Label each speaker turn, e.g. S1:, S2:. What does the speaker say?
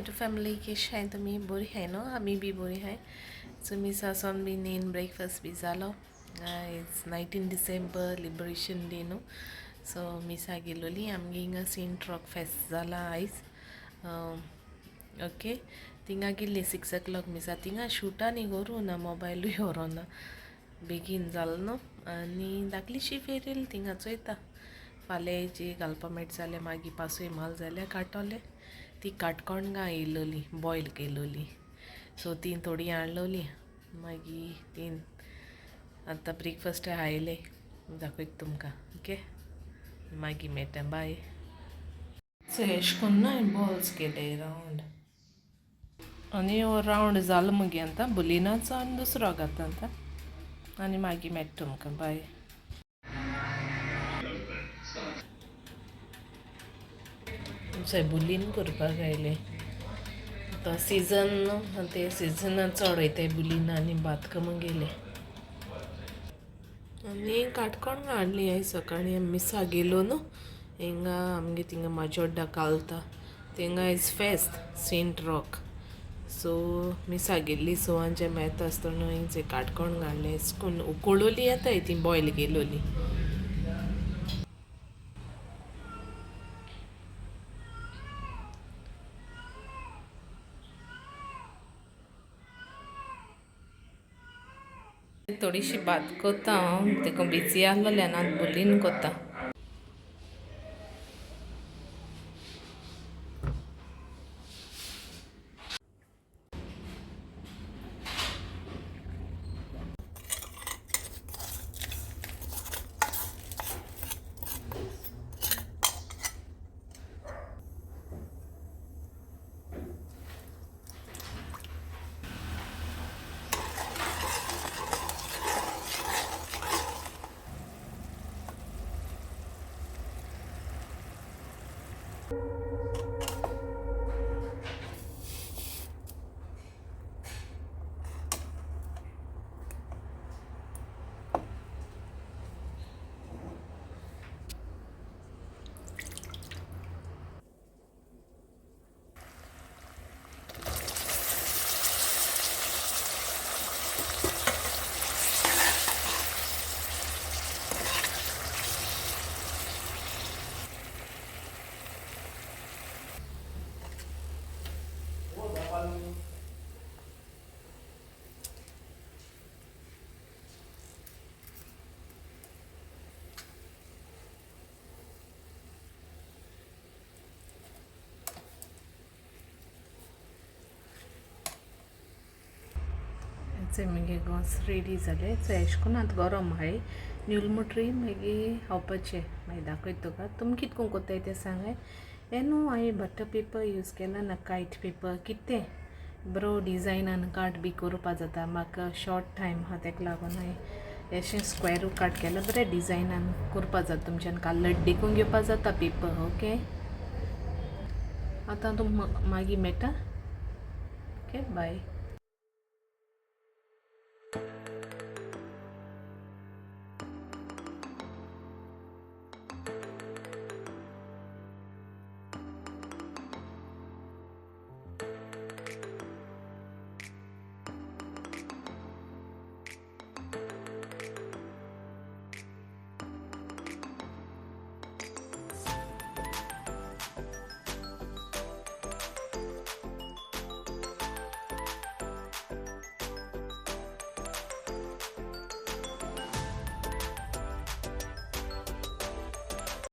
S1: To family कशी आहे तुम्ही? बरी आहे न्हू? आमी बी बरी आहे. सो मी सासन बी नेन ब्रेकफास्ट बी जालो. इट्स 19 डिसेंबर लिबरेशन डे न्हू. सो मिसा गेलोली आमगे हिंगा सेंट रॉक फेस्ट जाला आयज. ओके थिंगा गेल्ली 6 o'clock मिसा थिंगा शूटा न्ही करूं ना मोबायलूय व्हरोना बेगीन जाल न्हू आनी धाकलीशी फेर येयली थिंगा चोयता फाल्यां जी घालपा मेळटा जाल्यार मागीर पासूय माल जाल्यार काडटोले ती काटकोणगां येयलोली बॉयल केलोली सो ती थोडी हाडलोली मागीर ती आतां ब्रेकफास्ट हायले दाखयता तुमकां ओके मागीर मेळटा बाय. सो एश कोन्न ना बॉल्स केले रावंड आनी हो रावंड जालो मुगे आतां बुलिनाचो आनी दुसरो घाता आतां आनी मागीर मेळटा तुमकां बाय. बुलीन करपाक आयले आतां सिजन न्हू ते सिजनान चड वयताय बुलीन आनी भात करूंक गेले आनी काटकोण हाडली आयज सकाळीं मिसा गेलो न्हू हिंगा आमगे थिंगा माजोड्डा कालता थिंगा आयज फेस्त सेंट रॉक सो मिसा गेल्ली सवांचे मेळता आसतना हिंचे काटकोण घाडले करून उकोळोली येताय ती बॉयल केलोली. थोडीशी भात कोत्ता हांव तेका बिजी आहलोले आनी आतां बुलीन कोत्ता. मगे घोस रेडी जाले सो एश कोन्न आतां गरम आहाय न्यूल मुटरी मागीर खावपाचें मागीर दाखयता तुका तुमी कितको कोत्ताय तें सांगाय. हें न्हू हांवें बटर पेपर यूज केला ना कायट पेपर कितें बरो डिजायनान काट बी करपा जाता म्हाका शॉर्ट टायम आहा तेका लागून हांवें अशें स्क्वेरू काट केलां बरें डिजायनान करपा जाता तुमच्यान कालर देखून घेवपा जाता पेपर ओके. आतां तूं मागीर मेळटा ओके बाय.